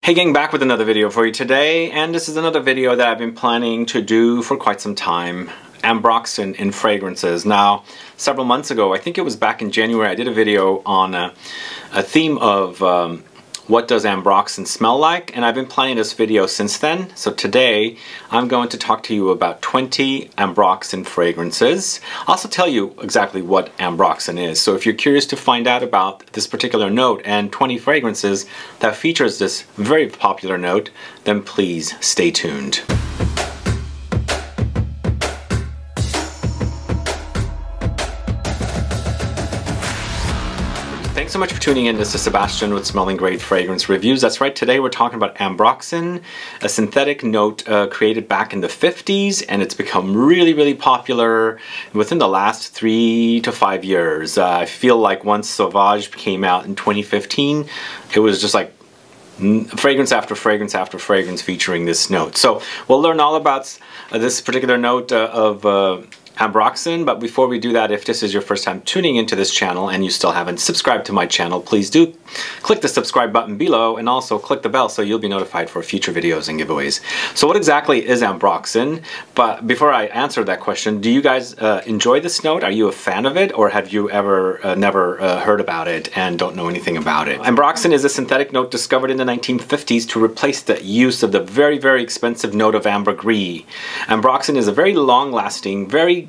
Hey gang, back with another video for you today, and this is another video that I've been planning to do for quite some time. Ambroxan in fragrances. Now, several months ago, I think it was back in January, I did a video on a theme of what does Ambroxan smell like, and I've been planning this video since then. So today I'm going to talk to you about 20 Ambroxan fragrances. I'll also tell you exactly what Ambroxan is. So if you're curious to find out about this particular note and 20 fragrances that features this very popular note, then please stay tuned. Thanks so much for tuning in. This is Sebastian with Smelling Great Fragrance Reviews. That's right, today we're talking about Ambroxan, a synthetic note created back in the 50s, and it's become really popular within the last 3 to 5 years. I feel like once SAUVAGE came out in 2015, it was just like fragrance after fragrance after fragrance featuring this note. So we'll learn all about this particular note of Ambroxan, but before we do that, if this is your first time tuning into this channel and you still haven't subscribed to my channel, please do click the subscribe button below and also click the bell so you'll be notified for future videos and giveaways. So what exactly is Ambroxan? But before I answer that question, do you guys enjoy this note? Are you a fan of it, or have you ever never heard about it and don't know anything about it? Ambroxan is a synthetic note discovered in the 1950s to replace the use of the very expensive note of Ambergris. Ambroxan is a very long-lasting, very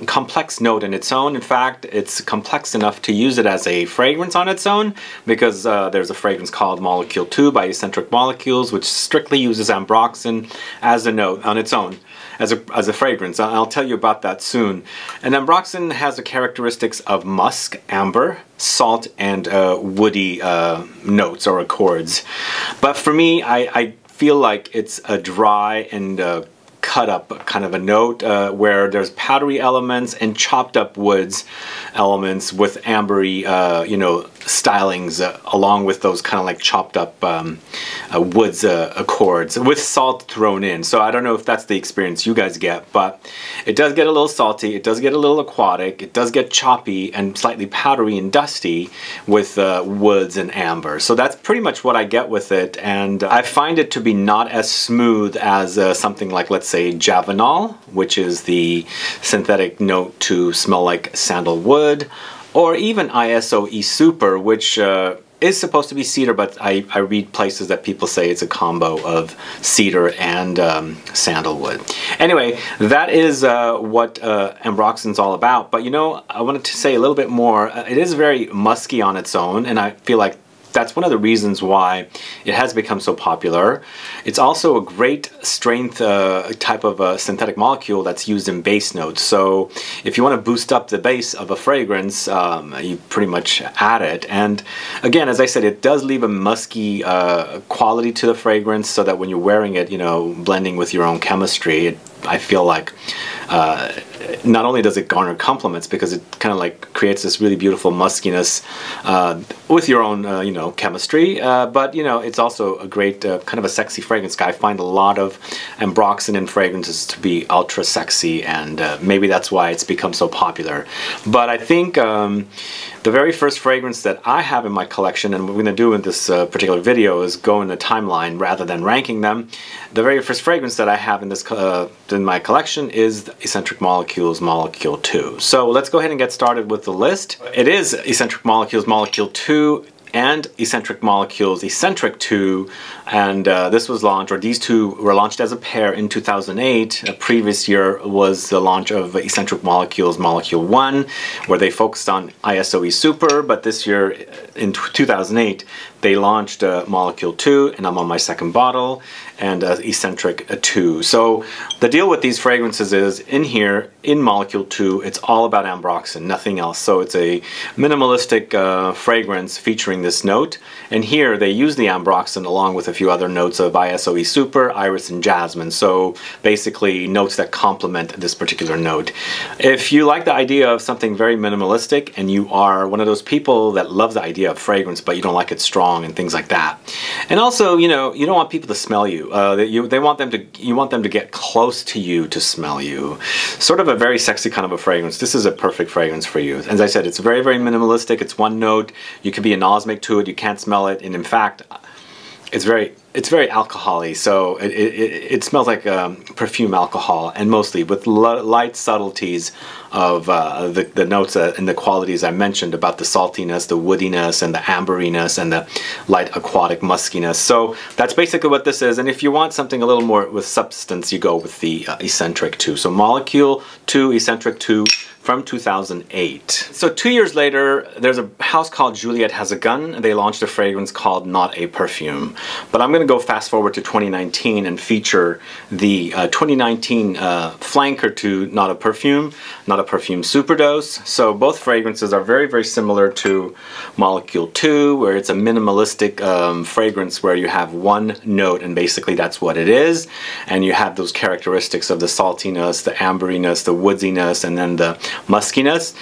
complex note in its own. In fact, it's complex enough to use it as a fragrance on its own, because there's a fragrance called Molecule 2 by Eccentric Molecules, which strictly uses Ambroxan as a note on its own, as a fragrance. I'll tell you about that soon. And Ambroxan has the characteristics of musk, amber, salt, and woody notes or accords. But for me, I feel like it's a dry and cut up kind of a note where there's powdery elements and chopped up woods elements with ambery stylings along with those kind of like chopped up woods accords with salt thrown in. So I don't know if that's the experience you guys get, but it does get a little salty, it does get a little aquatic, it does get choppy and slightly powdery and dusty with woods and amber. So that's pretty much what I get with it, and I find it to be not as smooth as something like, let's say, Javanol, which is the synthetic note to smell like sandalwood, or even ISO Super, which is supposed to be cedar, but I read places that people say it's a combo of cedar and sandalwood. Anyway, that is what Ambroxan's all about. But you know, I wanted to say a little bit more. It is very musky on its own, and I feel like that's one of the reasons why it has become so popular. It's also a great strength type of synthetic molecule that's used in base notes. So if you want to boost up the base of a fragrance, you pretty much add it. And again, as I said, it does leave a musky quality to the fragrance, so that when you're wearing it, you know, blending with your own chemistry, I feel like not only does it garner compliments because it kind of like creates this really beautiful muskiness with your own chemistry, but you know, it's also a great kind of a sexy fragrance. I find a lot of Ambroxan in fragrances to be ultra sexy, and maybe that's why it's become so popular. But I think the very first fragrance that I have in my collection, and what we're going to do in this particular video is go in the timeline rather than ranking them. The very first fragrance that I have in this in my collection is Eccentric Molecules Molecule 2. So let's go ahead and get started with the list. It is Eccentric Molecules Molecule 2 and Eccentric Molecules Eccentric 2, and this was launched, or these two were launched as a pair in 2008. A previous year was the launch of Eccentric Molecules Molecule 1, where they focused on ISO Super, but this year in 2008 they launched Molecule 2, and I'm on my second bottle, and Eccentric 2. So the deal with these fragrances is, in here, in Molecule 2, it's all about Ambroxan, nothing else. So it's a minimalistic fragrance featuring this note, and here they use the Ambroxan along with a few other notes of ISO Super, Iris, and Jasmine. So basically notes that complement this particular note. If you like the idea of something very minimalistic, and you are one of those people that loves the idea of fragrance but you don't like it strong and things like that, and also, you know, you don't want people to smell you. You want them to get close to you to smell you. Sort of a very sexy kind of a fragrance. This is a perfect fragrance for you. As I said, it's very minimalistic. It's one note. You can be anosmic to it. You can't smell it. And in fact, it's very alcohol-y, so it smells like perfume alcohol, and mostly with light subtleties of the notes and the qualities I mentioned about the saltiness, the woodiness, and the amberiness, and the light aquatic muskiness. So that's basically what this is. And if you want something a little more with substance, you go with the Eccentric 2. So Molecule 2, Eccentric 2, from 2008. So 2 years later, there's a house called Juliette Has a Gun, and they launched a fragrance called Not a Perfume. But I'm going to go fast forward to 2019 and feature the 2019 flanker to Not a Perfume Superdose. So both fragrances are very, very similar to Molecule 2, where it's a minimalistic fragrance where you have one note and basically that's what it is. And you have those characteristics of the saltiness, the amberiness, the woodiness, and then the muskiness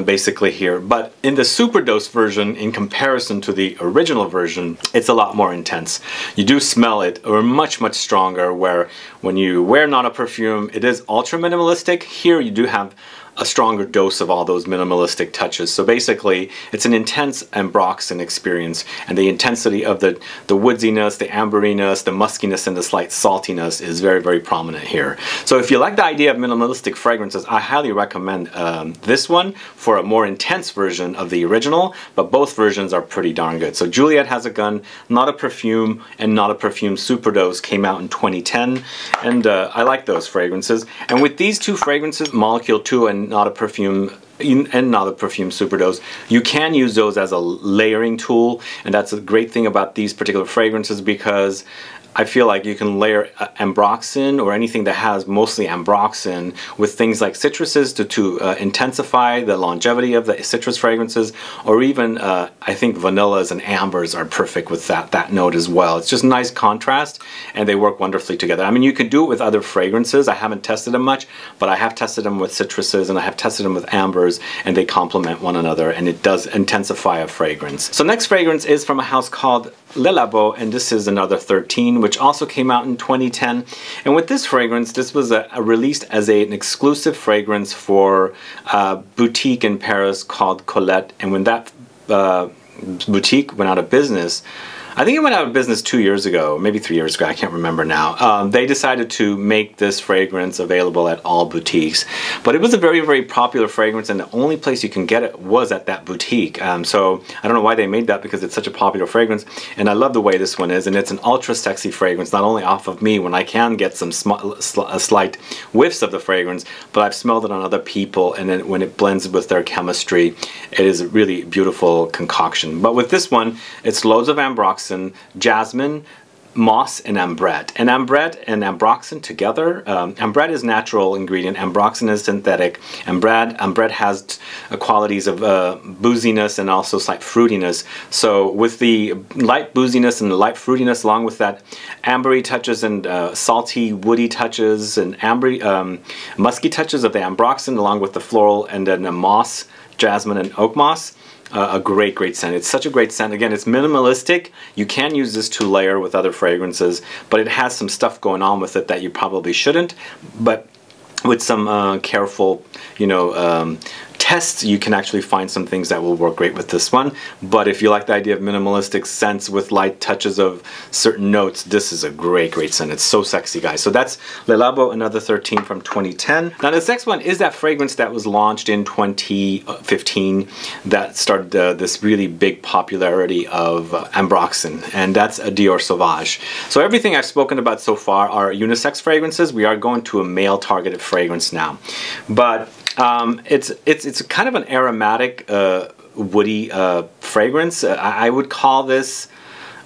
basically here. But in the Superdose version, in comparison to the original version, it's a lot more intense. You do smell it, or much stronger, where when you wear Not a Perfume, it is ultra minimalistic. Here you do have a stronger dose of all those minimalistic touches. So basically, it's an intense Ambroxan experience, and the intensity of the woodiness, the amberiness, the muskiness, and the slight saltiness is very, very prominent here. So if you like the idea of minimalistic fragrances, I highly recommend this one for a more intense version of the original, but both versions are pretty darn good. So Juliette Has a Gun, Not a Perfume, and Not a Perfume Superdose came out in 2010, and I like those fragrances. And with these two fragrances, Molecule 2 and Not a Perfume Superdose, you can use those as a layering tool, and that's a great thing about these particular fragrances, because I feel like you can layer Ambroxan or anything that has mostly Ambroxan with things like citruses to intensify the longevity of the citrus fragrances, or even I think vanillas and ambers are perfect with that note as well. It's just nice contrast, and they work wonderfully together. I mean, you could do it with other fragrances. I haven't tested them much, but I have tested them with citruses, and I have tested them with ambers, and they complement one another, and it does intensify a fragrance. So next fragrance is from a house called LABO, and this is another 13, which also came out in 2010. And with this fragrance, this was released as an exclusive fragrance for a boutique in Paris called Colette. And when that boutique went out of business, I think it went out of business 2 years ago, maybe 3 years ago, I can't remember now. They decided to make this fragrance available at all boutiques. But it was a very, very popular fragrance, and the only place you can get it was at that boutique. So I don't know why they made that, because it's such a popular fragrance. And I love the way this one is, and it's an ultra sexy fragrance, not only off of me when I can get some slight whiffs of the fragrance, but I've smelled it on other people, and then when it blends with their chemistry, it is a really beautiful concoction. But with this one, it's loads of Ambroxan, Jasmine, moss, and Ambrette. And Ambrette and Ambroxan together. Ambrette is natural ingredient, Ambroxan is synthetic. Ambrette has qualities of booziness and also slight fruitiness. So with the light booziness and the light fruitiness, along with that ambery touches and salty, woody touches and musky touches of the Ambroxan, along with the floral and then the moss, jasmine, and oak moss. A great scent. It's such a great scent. Again, it's minimalistic. You can use this to layer with other fragrances, but it has some stuff going on with it that you probably shouldn't. But with some careful, tests, you can actually find some things that will work great with this one. But if you like the idea of minimalistic scents with light touches of certain notes, this is a great scent. It's so sexy, guys. So that's Le Labo, another 13 from 2010. Now this next one is that fragrance that was launched in 2015 that started this really big popularity of Ambroxan, and that's a DIOR SAUVAGE. So everything I've spoken about so far are unisex fragrances. We are going to a male targeted fragrance now. But it's kind of an aromatic, woody fragrance. I would call this,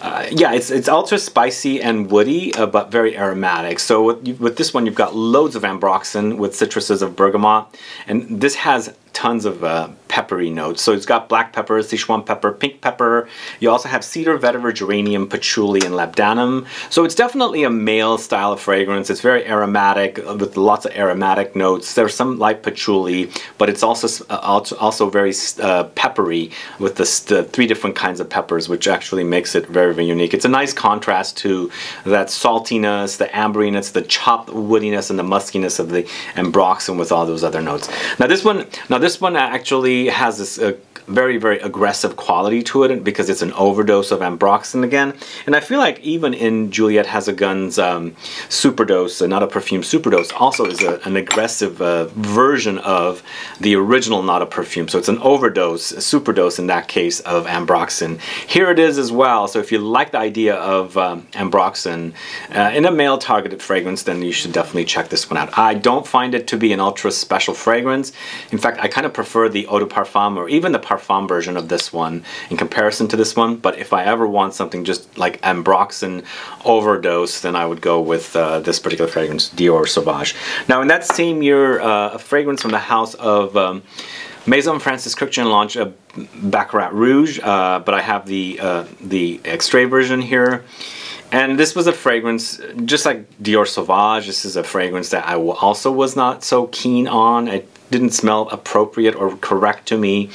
yeah, it's ultra spicy and woody, but very aromatic. So with this one, you've got loads of Ambroxan with citruses of bergamot, and this has tons of peppery notes. So it's got black pepper, Sichuan pepper, pink pepper. You also have cedar, vetiver, geranium, patchouli, and labdanum. So it's definitely a male style of fragrance. It's very aromatic with lots of aromatic notes. There's some light patchouli, but it's also very peppery with the 3 different kinds of peppers, which actually makes it very, very unique. It's a nice contrast to that saltiness, the amberiness, the chopped woodiness, and the muskiness of the Ambroxan with all those other notes. Now this one actually has this very, very aggressive quality to it because it's an overdose of Ambroxan again. And I feel like even in Juliette Has a Gun's Superdose, Not a Perfume Superdose, also is an aggressive version of the original Not a Perfume. So it's an overdose, a superdose in that case, of Ambroxan. Here it is as well. So if you like the idea of Ambroxan in a male targeted fragrance, then you should definitely check this one out. I don't find it to be an ultra special fragrance. In fact, I kind of prefer the Eau de Parfum or even the Parfum version of this one in comparison to this one. But if I ever want something just like Ambroxan overdose, then I would go with this particular fragrance, DIOR Sauvage. Now in that same year, a fragrance from the house of Maison Francis Kurkdjian launched a BACCARAT Rouge, but I have the X-ray version here. And this was a fragrance, just like DIOR Sauvage, this is a fragrance that I also was not so keen on. It didn't smell appropriate or correct to me.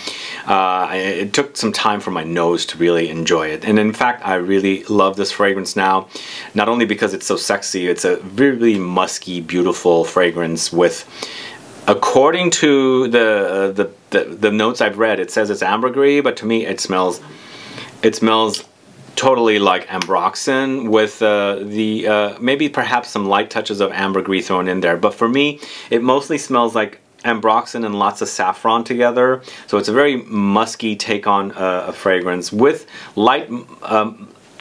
It took some time for my nose to really enjoy it. And in fact, I really love this fragrance now. Not only because it's so sexy, it's a really musky, beautiful fragrance with, according to the notes I've read, it says it's ambergris, but to me it smells totally like Ambroxan with maybe perhaps some light touches of ambergris thrown in there. But for me, it mostly smells like Ambroxan and lots of saffron together. So it's a very musky take on a fragrance with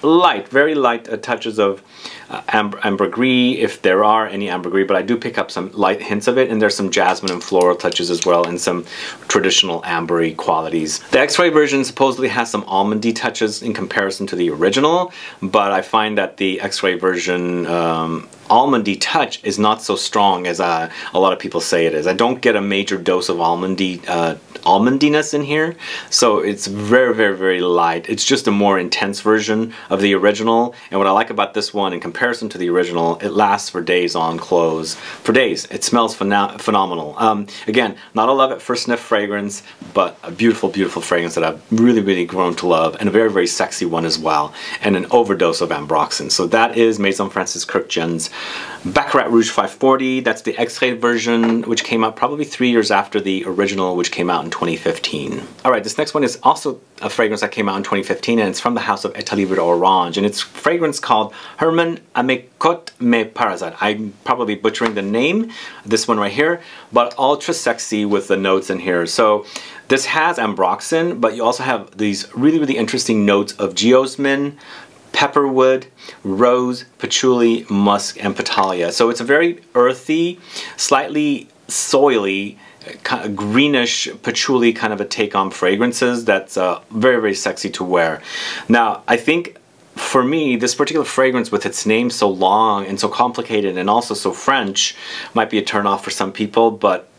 very light touches of ambergris, if there are any ambergris, but I do pick up some light hints of it, and there's some jasmine and floral touches as well, and some traditional ambery qualities. The X-ray version supposedly has some almondy touches in comparison to the original, but I find that the X-ray version almondy touch is not so strong as a lot of people say it is. I don't get a major dose of almondiness in here, so it's very, very, very light. It's just a more intense version of the original, and what I like about this one in comparison to the original, it lasts for days on clothes. For days. It smells phenomenal. Again, not a love at first sniff fragrance, but a beautiful, beautiful fragrance that I've really, really grown to love, and a very, very sexy one as well, and an overdose of Ambroxan. So that is Maison Francis Kurkdjian's BACCARAT Rouge 540. That's the X-ray version, which came out probably 3 years after the original, which came out in 2015. Alright, this next one is also a fragrance that came out in 2015, and it's from the house of ETAT LIBRE Orange, and it's a fragrance called HERMANN Cotes Me Parasite. I'm probably butchering the name, this one right here, but ultra sexy with the notes in here. So this has Ambroxan, but you also have these really, really interesting notes of Geosmin, Pepperwood, rose, patchouli, musk, and Petalia. So it's a very earthy, slightly soily, kind of greenish patchouli kind of a take on fragrances that's very, very sexy to wear. Now, I think for me, this particular fragrance with its name so long and so complicated and also so French might be a turn off for some people, but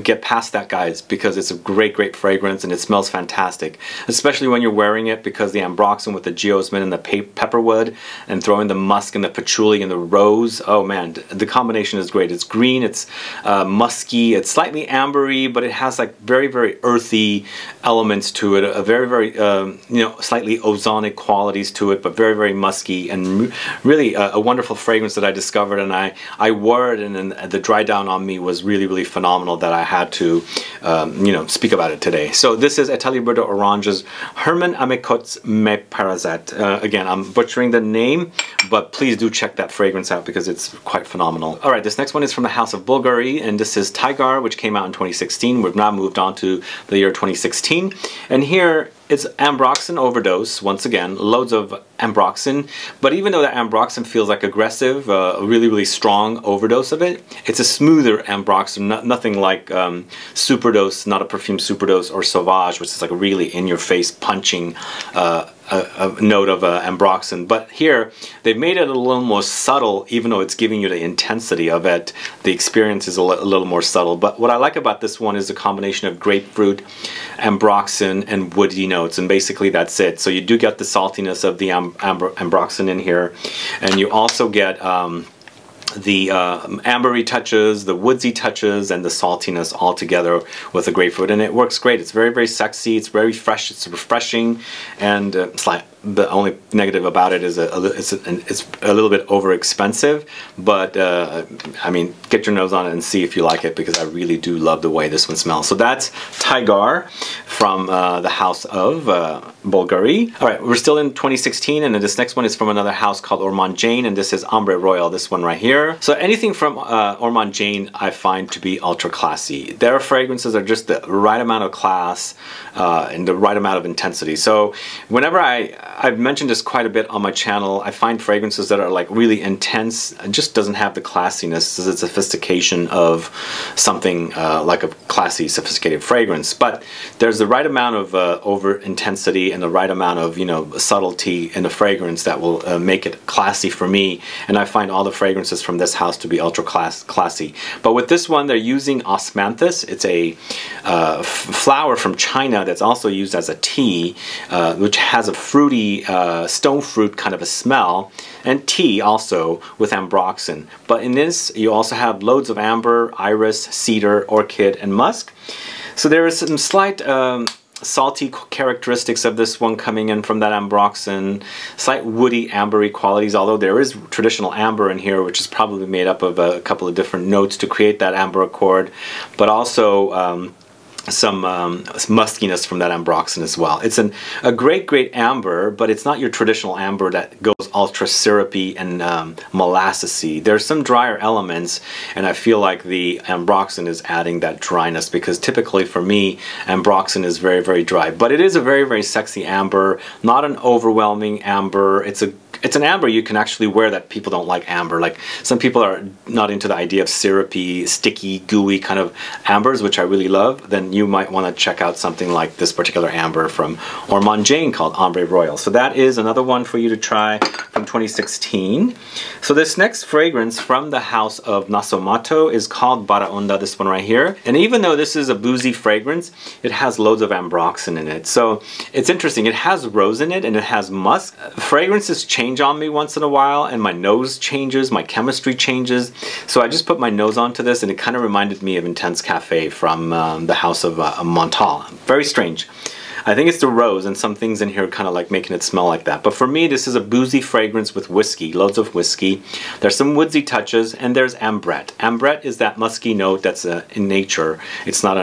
get past that, guys, because it's a great, great fragrance and it smells fantastic, especially when you're wearing it, because the Ambroxan with the Geosmin and the Pepperwood and throwing the musk and the patchouli and the rose, oh man, the combination is great. It's green, it's musky, it's slightly ambery, but it has like very, very earthy elements to it, a very, very you know, slightly ozonic qualities to it, but very, very musky, and really a wonderful fragrance that I discovered, and I wore it, and the dry down on me was really, really phenomenal that I had to, you know, speak about it today. So this is ETAT LIBRE Orange's HERMANN Cotes Me Parasite. Again, I'm butchering the name, but please do check that fragrance out because it's quite phenomenal. All right, this next one is from the house of BVLGARI, and this is Tigar, which came out in 2016. We've now moved on to the year 2016, and here it's Ambroxan overdose, once again, loads of Ambroxan, but even though that Ambroxan feels like aggressive, a really, really strong overdose of it, it's a smoother Ambroxan, nothing like Superdose, Not a Perfume Superdose, or Sauvage, which is like a really in-your-face punching a note of Ambroxan. But here, they've made it a little more subtle, even though it's giving you the intensity of it. The experience is a little more subtle. But what I like about this one is a combination of grapefruit, Ambroxan, and woody notes, and basically that's it. So you do get the saltiness of the Ambroxan in here, and you also get the ambery touches, the woodsy touches, and the saltiness all together with the grapefruit, and it works great. It's very, very sexy, it's very fresh, it's refreshing, and the only negative about it is it's a little bit over expensive, but I mean, get your nose on it and see if you like it, because I really do love the way this one smells. So that's Tigar from the house of BVLGARI. All right, we're still in 2016, and then this next one is from another house called Ormond Jane, and this is Ambre Royal, this one right here. So anything from Ormond Jane I find to be ultra classy. Their fragrances are just the right amount of class and the right amount of intensity. So whenever I've mentioned this quite a bit on my channel, I find fragrances that are like really intense and just doesn't have the classiness, the sophistication of something like a classy, sophisticated fragrance. But there's the right amount of over intensity and the right amount of, you know, subtlety in the fragrance that will make it classy for me. And I find all the fragrances from this house to be ultra classy. But with this one, they're using osmanthus. It's a flower from China that's also used as a tea, which has a fruity stone fruit kind of a smell, and tea also with ambroxan. But in this, you also have loads of amber, iris, cedar, orchid, and musk. So there is some slight salty characteristics of this one coming in from that ambroxan, slight woody, ambery qualities, although there is traditional amber in here, which is probably made up of a couple of different notes to create that amber accord, but also some muskiness from that ambroxan as well. It's a great amber, but it's not your traditional amber that goes ultra syrupy and molassesy. There's some drier elements, and I feel like the ambroxan is adding that dryness, because typically for me, ambroxan is very dry. But it is a very sexy amber, not an overwhelming amber. It's an amber you can actually wear that people don't like amber. Like, some people are not into the idea of syrupy, sticky, gooey kind of ambers, which I really love. Then you might want to check out something like this particular amber from Ormond Jane called Ambre Royal. So that is another one for you to try from 2016. So this next fragrance from the house of Nasomato is called Baraonda, this one right here. And even though this is a boozy fragrance, it has loads of ambroxan in it. So it's interesting. It has rose in it and it has musk. Fragrances change on me once in a while, and my nose changes, my chemistry changes. So I just put my nose onto this, and it kind of reminded me of Intense Cafe from the house of Montal. Very strange. I think it's the rose, and some things in here kind of like making it smell like that. But for me, this is a boozy fragrance with whiskey, loads of whiskey. There's some woodsy touches, and there's Ambrette. Ambrette is that musky note that's in nature. It's not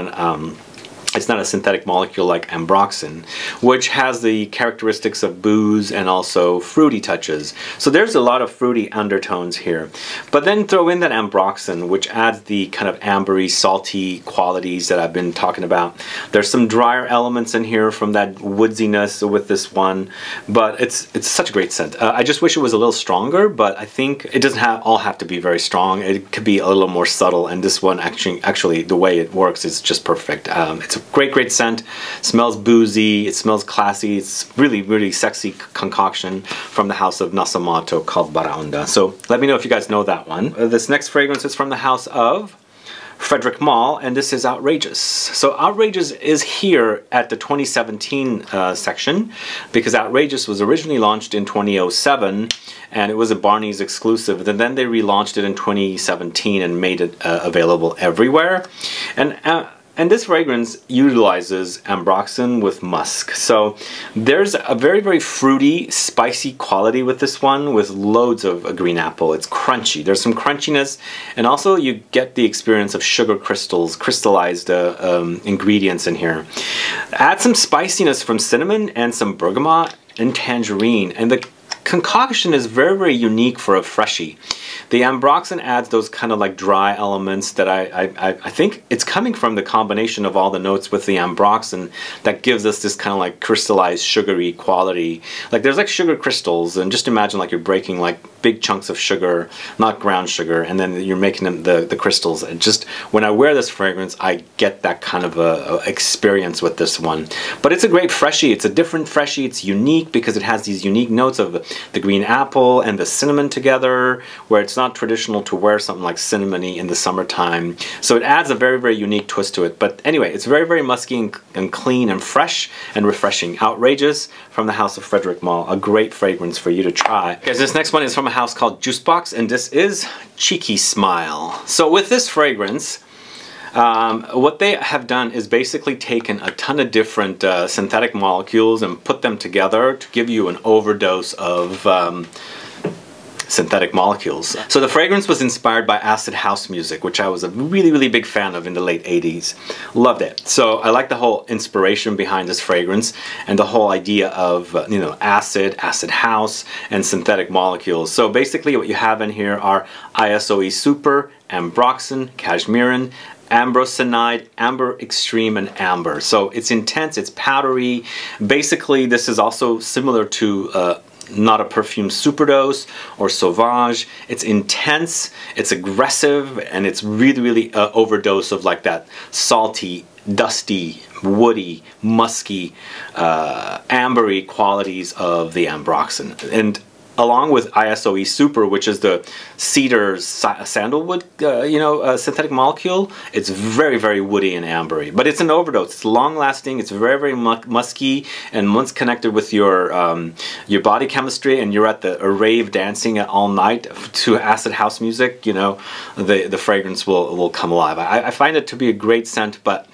a synthetic molecule like ambroxan, which has the characteristics of booze and also fruity touches. So there's a lot of fruity undertones here. But then throw in that ambroxan, which adds the kind of ambery, salty qualities that I've been talking about. There's some drier elements in here from that woodsiness with this one, but it's such a great scent. I just wish it was a little stronger, but I think it doesn't all have to be very strong. It could be a little more subtle, and this one actually the way it works is just perfect. It's a great scent. Smells boozy, it smells classy. It's really sexy concoction from the house of Nasomato called Baraonda. So let me know if you guys know that one. This next fragrance is from the house of Frederic Malle, and this is Outrageous. So Outrageous is here at the 2017 section, because Outrageous was originally launched in 2007, and it was a Barney's exclusive. And then they relaunched it in 2017 and made it available everywhere. And this fragrance utilizes ambroxan with musk. So there's a very fruity, spicy quality with this one, with loads of green apple. It's crunchy. There's some crunchiness, and also you get the experience of sugar crystals, crystallized ingredients in here. Add some spiciness from cinnamon and some bergamot and tangerine, and the concoction is very unique for a freshie. The ambroxan adds those kind of like dry elements that I think it's coming from the combination of all the notes with the ambroxan that gives us this kind of like crystallized sugary quality. Like there's like sugar crystals, and just imagine like you're breaking like big chunks of sugar, not ground sugar, and then you're making them the crystals. And just when I wear this fragrance, I get that kind of a experience with this one. But it's a great freshie. It's a different freshie. It's unique because it has these unique notes of the green apple and the cinnamon together, where it's not traditional to wear something like cinnamony in the summertime. So it adds a very unique twist to it. But anyway, it's very musky and clean and fresh and refreshing. Outrageous from the house of Frederic Malle. A great fragrance for you to try. Guys, this next one is from a house called Juicebox, and this is Cheeky Smile. So with this fragrance, What they have done is basically taken a ton of different synthetic molecules and put them together to give you an overdose of synthetic molecules. So the fragrance was inspired by acid house music, which I was a really big fan of in the late 80s. Loved it. So I like the whole inspiration behind this fragrance and the whole idea of, you know, acid house, and synthetic molecules. So basically what you have in here are ISOE Super, Ambroxan, Cashmeran, Ambrosanide, Amber Extreme, and Amber. So it's intense, it's powdery. Basically this is also similar to not a perfume Superdose or Sauvage. It's intense, it's aggressive, and it's really overdose of like that salty, dusty, woody, musky, ambery qualities of the Ambroxan. And along with ISOE Super, which is the cedar sandalwood, synthetic molecule, it's very woody and ambery. But it's an overdose. It's long-lasting. It's very musky, and once connected with your body chemistry, and you're at the rave dancing all night to acid house music, you know, the fragrance will come alive. I find it to be a great scent, but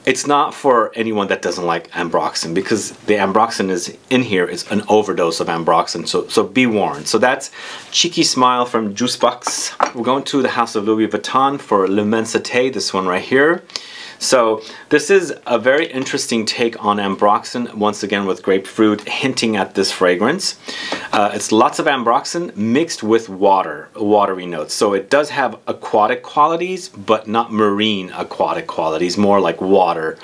it's not for anyone that doesn't like Ambroxan, because the Ambroxan is in here is an overdose of Ambroxan, so be warned. So that's Cheeky Smile from Juicebox. We're going to the House of Louis Vuitton for L'Immensité, this one right here. So this is a very interesting take on Ambroxan, once again with grapefruit, hinting at this fragrance. It's lots of Ambroxan mixed with watery notes. So it does have aquatic qualities, but not marine aquatic qualities, more like water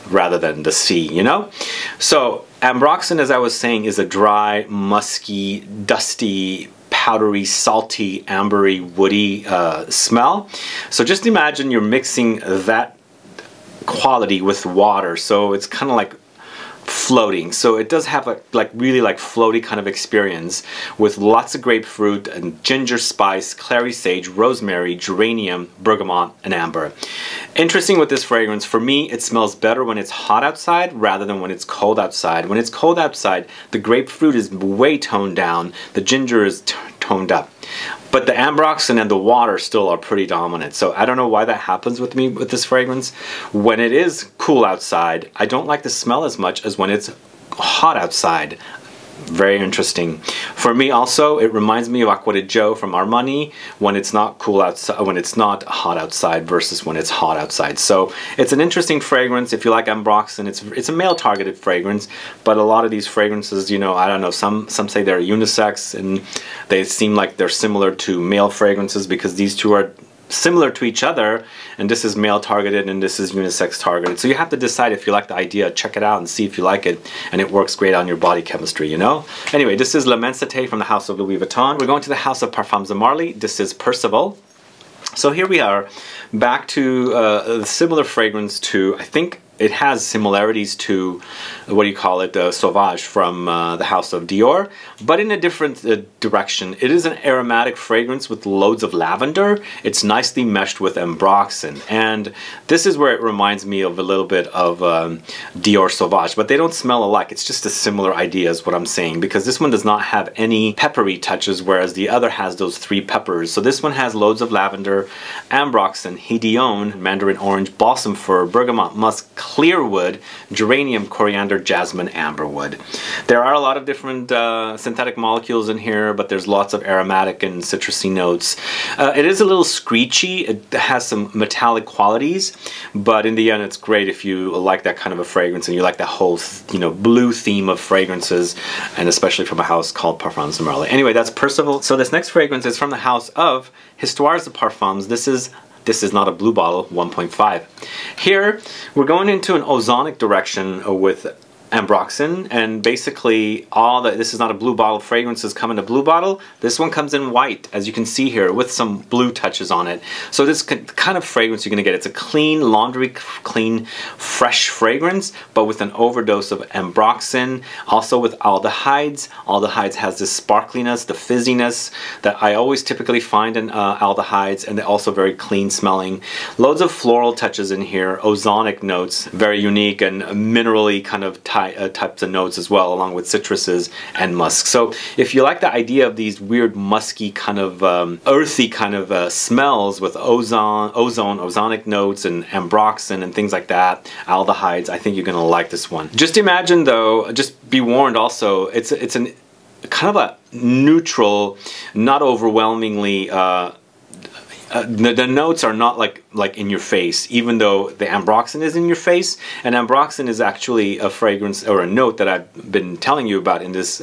rather than the sea, you know? So Ambroxan, as I was saying, is a dry, musky, dusty, powdery, salty, ambery, woody smell. So just imagine you're mixing that quality with water, so it's kind of like floating. So it does have a really floaty kind of experience with lots of grapefruit and ginger spice, clary sage, rosemary, geranium, bergamot, and amber. Interesting with this fragrance, for me it smells better when it's hot outside rather than when it's cold outside. When it's cold outside, the grapefruit is way toned down, the ginger is toned up. But the Ambroxan and the water still are pretty dominant. So I don't know why that happens with me with this fragrance. When it is cool outside, I don't like the smell as much as when it's hot outside. Very interesting. For me also, it reminds me of Acqua di Gio from Armani when it's not cool outside, when it's not hot outside versus when it's hot outside. So it's an interesting fragrance. If you like Ambroxan, it's a male targeted fragrance, but a lot of these fragrances, you know, I don't know, some say they're unisex and they seem like they're similar to male fragrances because these two are similar to each other, and this is male targeted and this is unisex targeted. So you have to decide if you like the idea, check it out and see if you like it, and it works great on your body chemistry, you know? Anyway, this is L'Immensité from the House of Louis Vuitton. We're going to the House of Parfums de Marly. This is Percival. So here we are, back to a similar fragrance to, I think it has similarities to, what do you call it, Sauvage from the House of Dior, but in a different direction. It is an aromatic fragrance with loads of lavender. It's nicely meshed with Ambroxan, and this is where it reminds me of a little bit of Dior Sauvage, but they don't smell alike. It's just a similar idea is what I'm saying, because this one does not have any peppery touches, whereas the other has those 3 peppers. So this one has loads of lavender, Ambroxan, Hédione, mandarin orange, balsam fir, bergamot, musk, clearwood, geranium, coriander, jasmine, amberwood. There are a lot of different synthetic molecules in here, but there's lots of aromatic and citrusy notes. It is a little screechy. It has some metallic qualities, but in the end it's great if you like that kind of a fragrance and you like that whole, you know, blue theme of fragrances, and especially from a house called Parfums de Marly. Anyway, that's Percival. So this next fragrance is from the house of Histoires de Parfums. This is not a blue bottle, 1.5. Here, we're going into an ozonic direction with Ambroxan, and basically this is not a blue bottle, fragrances come in a blue bottle. This one comes in white, as you can see here, with some blue touches on it. So this kind of fragrance you're going to get, it's a clean, laundry clean, fresh fragrance, but with an overdose of Ambroxan, also with aldehydes. Aldehydes has this sparkliness, the fizziness that I always typically find in aldehydes, and they're also very clean smelling. Loads of floral touches in here, ozonic notes, very unique and minerally kind of touch types of notes as well, along with citruses and musk. So if you like the idea of these weird musky kind of earthy kind of smells with ozonic notes and ambroxan and things like that, aldehydes, I think you're gonna like this one. Just imagine though, just be warned also, it's an kind of a neutral, not overwhelmingly the notes are not like in your face, even though the ambroxan is in your face. And ambroxan is actually a fragrance or a note that I've been telling you about in this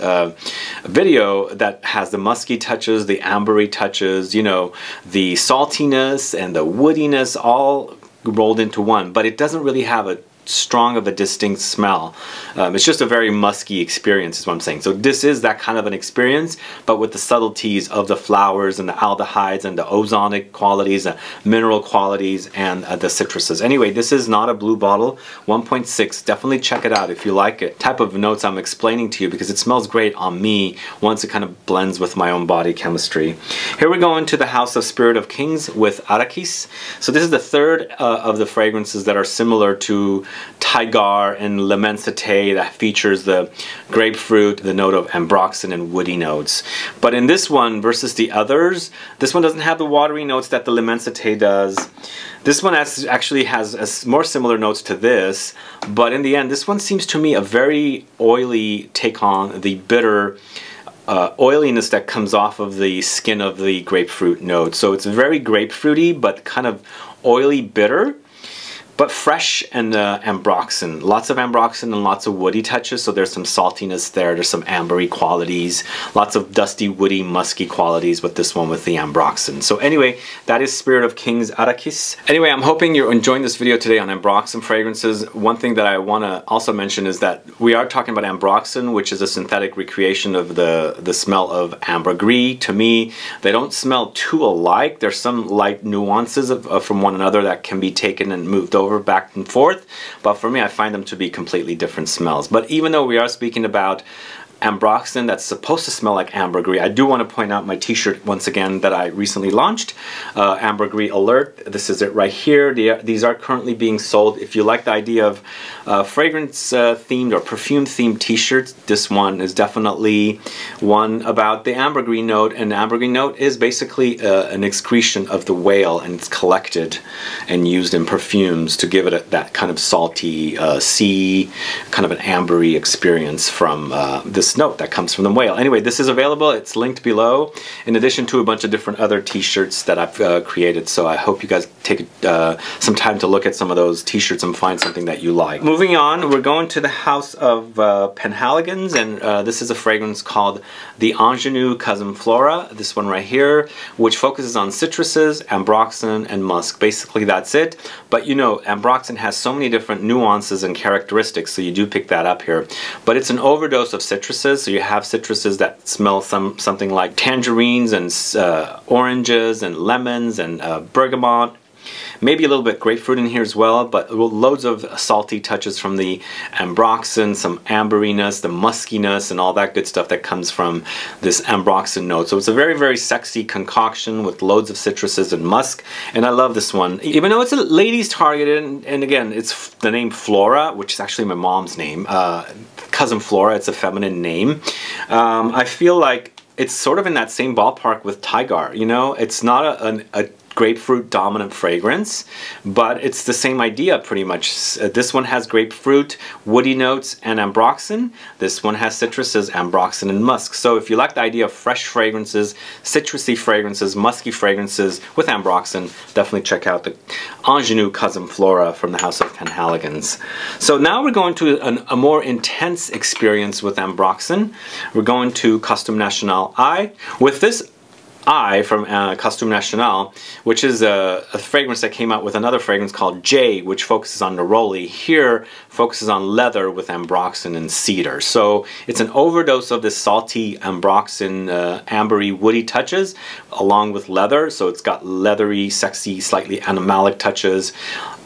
video that has the musky touches, the ambery touches, you know, the saltiness and the woodiness all rolled into one, but it doesn't really have a strong of a distinct smell. It's just a very musky experience is what I'm saying. So this is that kind of an experience, but with the subtleties of the flowers and the aldehydes and the ozonic qualities, the mineral qualities, and the citruses. Anyway, this is not a blue bottle, 1.6. Definitely check it out if you like it. Type of notes I'm explaining to you because it smells great on me once it kind of blends with my own body chemistry. Here we go into the House of Spirit of Kings with Arakis. So this is the third of the fragrances that are similar to Tigar and L'Immensité that features the grapefruit, the note of ambroxan and woody notes. But in this one versus the others, this one doesn't have the watery notes that the L'Immensité does. This one actually has more similar notes to this, but in the end, this one seems to me a very oily take on the bitter oiliness that comes off of the skin of the grapefruit note. So it's very grapefruity, but kind of oily bitter, but fresh and ambroxan. Lots of ambroxan and lots of woody touches, so there's some saltiness there, there's some ambery qualities, lots of dusty, woody, musky qualities with this one with the ambroxan. So anyway, that is Spirit of Kings Arakis. Anyway, I'm hoping you're enjoying this video today on ambroxan fragrances. One thing that I want to also mention is that we are talking about ambroxan, which is a synthetic recreation of the smell of ambergris. To me, they don't smell too alike. There's some light nuances from one another that can be taken and moved over back and forth, but for me I find them to be completely different smells. But even though we are speaking about ambroxan that's supposed to smell like ambergris, I do want to point out my t-shirt once again that I recently launched, Ambergris Alert. This is it right here. These are currently being sold. If you like the idea of fragrance themed or perfume themed t-shirts, this one is definitely one about the ambergris note. And the ambergris note is basically an excretion of the whale, and it's collected and used in perfumes to give it that kind of salty sea, kind of an ambery experience from this note that comes from the whale. Anyway, this is available. It's linked below, in addition to a bunch of different other t-shirts that I've created. So I hope you guys take some time to look at some of those t-shirts and find something that you like. Moving on, we're going to the House of PENHALIGO'N'S, and this is a fragrance called the Ingenue Cousin Flora. This one right here, which focuses on citruses, ambroxan, and musk. Basically, that's it. But you know, ambroxan has so many different nuances and characteristics, so you do pick that up here. But it's an overdose of citruses. So you have citruses that smell something like tangerines and oranges and lemons and bergamot. Maybe a little bit grapefruit in here as well, but loads of salty touches from the ambroxan, some amberiness, the muskiness, and all that good stuff that comes from this ambroxan note. So it's a very, very sexy concoction with loads of citruses and musk, and I love this one. Even though it's a ladies targeted, and again, it's the name Flora, which is actually my mom's name, Cousin Flora, it's a feminine name. I feel like it's sort of in that same ballpark with Tigar, you know? It's not a grapefruit dominant fragrance, but it's the same idea pretty much. This one has grapefruit, woody notes, and ambroxan. This one has citruses, ambroxan, and musk. So if you like the idea of fresh fragrances, citrusy fragrances, musky fragrances with ambroxan, definitely check out the Ingenue Cousin Flora from the House of PENHALIGO'N'S. So now we're going to a more intense experience with ambroxan. We're going to Costume National I. With this I from Costume National, which is a fragrance that came out with another fragrance called J, which focuses on neroli. Here focuses on leather with ambroxan and cedar. So it's an overdose of this salty ambroxan, ambery, woody touches along with leather. So it's got leathery, sexy, slightly animalic touches.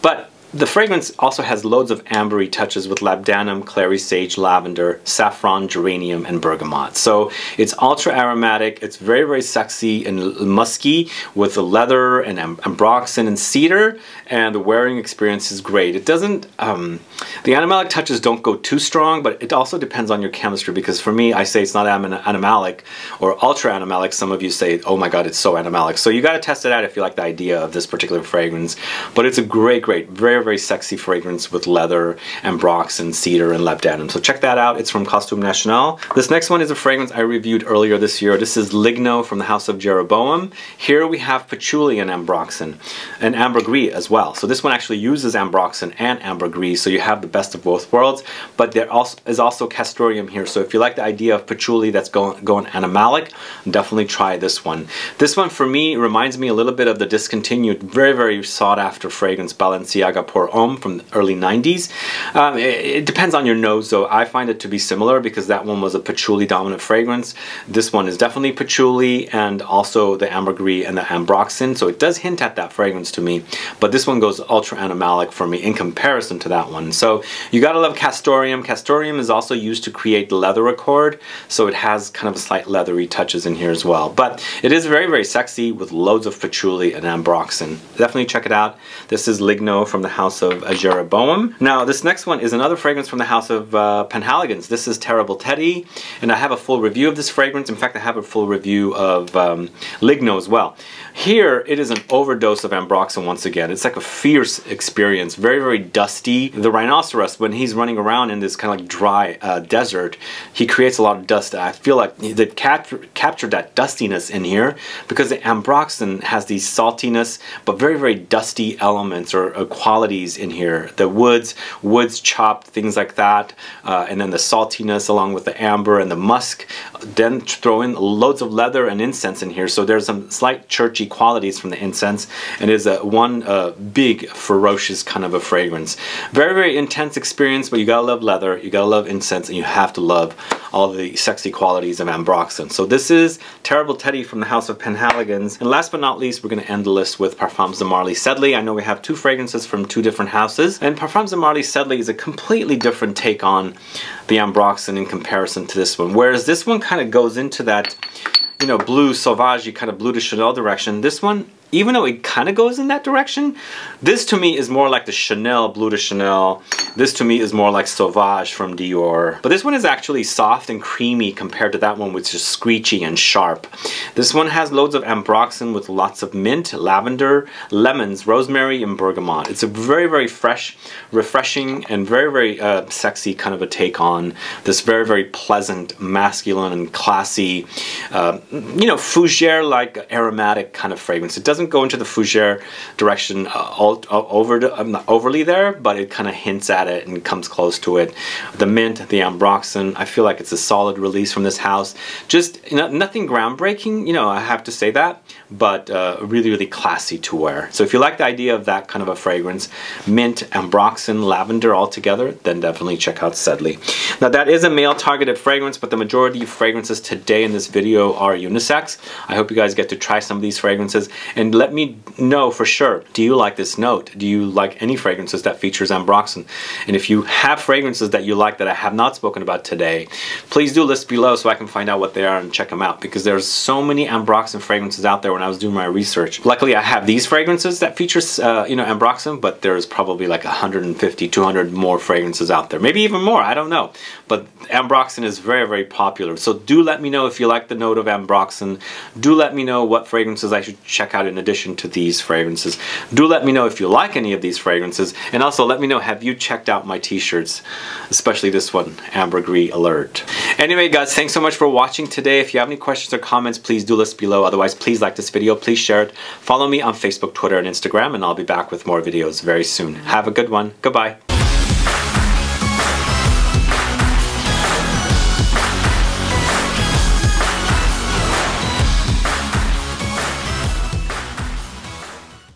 But The fragrance also has loads of ambery touches with labdanum, clary sage, lavender, saffron, geranium, and bergamot. So it's ultra aromatic, it's very, very sexy and musky with the leather and ambroxan and cedar, and the wearing experience is great. It doesn't, the animalic touches don't go too strong, but it also depends on your chemistry, because for me, I say it's not animalic or ultra animalic. Some of you say, oh my God, it's so animalic. So you got to test it out if you like the idea of this particular fragrance. But it's a great, very, very sexy fragrance with leather, ambroxan, cedar, and labdanum. So check that out. It's from Costume National. This next one is a fragrance I reviewed earlier this year. This is Ligno from the House of Jeroboam. Here we have patchouli and ambroxan, and ambergris as well. So this one actually uses ambroxan and ambergris, so you have the best of both worlds. But there is also castoreum here. So if you like the idea of patchouli that's going animalic, definitely try this one. This one for me reminds me a little bit of the discontinued, very, very sought after fragrance Balenciaga Pour Homme from the early 90s. It depends on your nose though. I find it to be similar because that one was a patchouli dominant fragrance. This one is definitely patchouli and also the ambergris and the ambroxan. So it does hint at that fragrance to me, but this one goes ultra animalic for me in comparison to that one. So you gotta love castoreum. Castoreum is also used to create the leather accord. So it has kind of a slight leathery touches in here as well. But it is very, very sexy with loads of patchouli and ambroxan. Definitely check it out. This is Ligno from the House of Jeroboam. Now this next one is another fragrance from the House of PENHALIGON'S. This is Terrible Teddy, and I have a full review of this fragrance. In fact, I have a full review of Ligno as well. Here it is an overdose of ambroxan once again. It's like a fierce experience, very, very dusty. The rhinoceros, when he's running around in this kind of like dry desert, he creates a lot of dust. I feel like they've captured that dustiness in here because the ambroxan has these saltiness but very, very dusty elements or qualities in here. The woods chopped, things like that, and then the saltiness along with the amber and the musk. Then throw in loads of leather and incense in here, so there's some slight churchy qualities from the incense, and it is one big ferocious kind of a fragrance. Very, very intense experience, but you gotta love leather, you gotta love incense, and you have to love all the sexy qualities of ambroxan. So this is Terrible Teddy from the House of PENHALIGON'S. And last but not least, we're going to end the list with Parfums de Marly Sedley. I know we have two fragrances from two different houses, and Parfums de Marly Sedley is a completely different take on the ambroxan in comparison to this one. Whereas this one kind of goes into that, you know, blue sauvage, kind of blue de Chanel direction. This one, even though it kind of goes in that direction, this to me is more like the Chanel, Bleu de Chanel. This to me is more like Sauvage from Dior. But this one is actually soft and creamy compared to that one, which is screechy and sharp. This one has loads of ambroxan with lots of mint, lavender, lemons, rosemary, and bergamot. It's a very, very fresh, refreshing, and very, very sexy kind of a take on this very, very pleasant, masculine, and classy, you know, fougere-like aromatic kind of fragrance. It doesn't go into the fougere direction not overly there, but it kind of hints at it and comes close to it. The mint, the ambroxan, I feel like it's a solid release from this house. Just, you know, nothing groundbreaking, you know, I have to say that, but really, really classy to wear. So if you like the idea of that kind of a fragrance, mint, ambroxan, lavender all together, then definitely check out Sedley. Now that is a male targeted fragrance, but the majority of fragrances today in this video are unisex. I hope you guys get to try some of these fragrances and let me know for sure, do you like this note? Do you like any fragrances that features ambroxan? And if you have fragrances that you like that I have not spoken about today, please do list below so I can find out what they are and check them out, because there's so many ambroxan fragrances out there when I was doing my research. Luckily I have these fragrances that features you know, ambroxan, but there's probably like 150, 200 more fragrances out there, maybe even more, I don't know. But ambroxan is very, very popular. So do let me know if you like the note of ambroxan. Do let me know what fragrances I should check out in addition to these fragrances. Do let me know if you like any of these fragrances, and also let me know, have you checked out my t-shirts, especially this one, Ambergris Alert. Anyway guys, thanks so much for watching today. If you have any questions or comments, please do list below. Otherwise, please like this video, please share it. Follow me on Facebook, Twitter, and Instagram, and I'll be back with more videos very soon. Have a good one. Goodbye.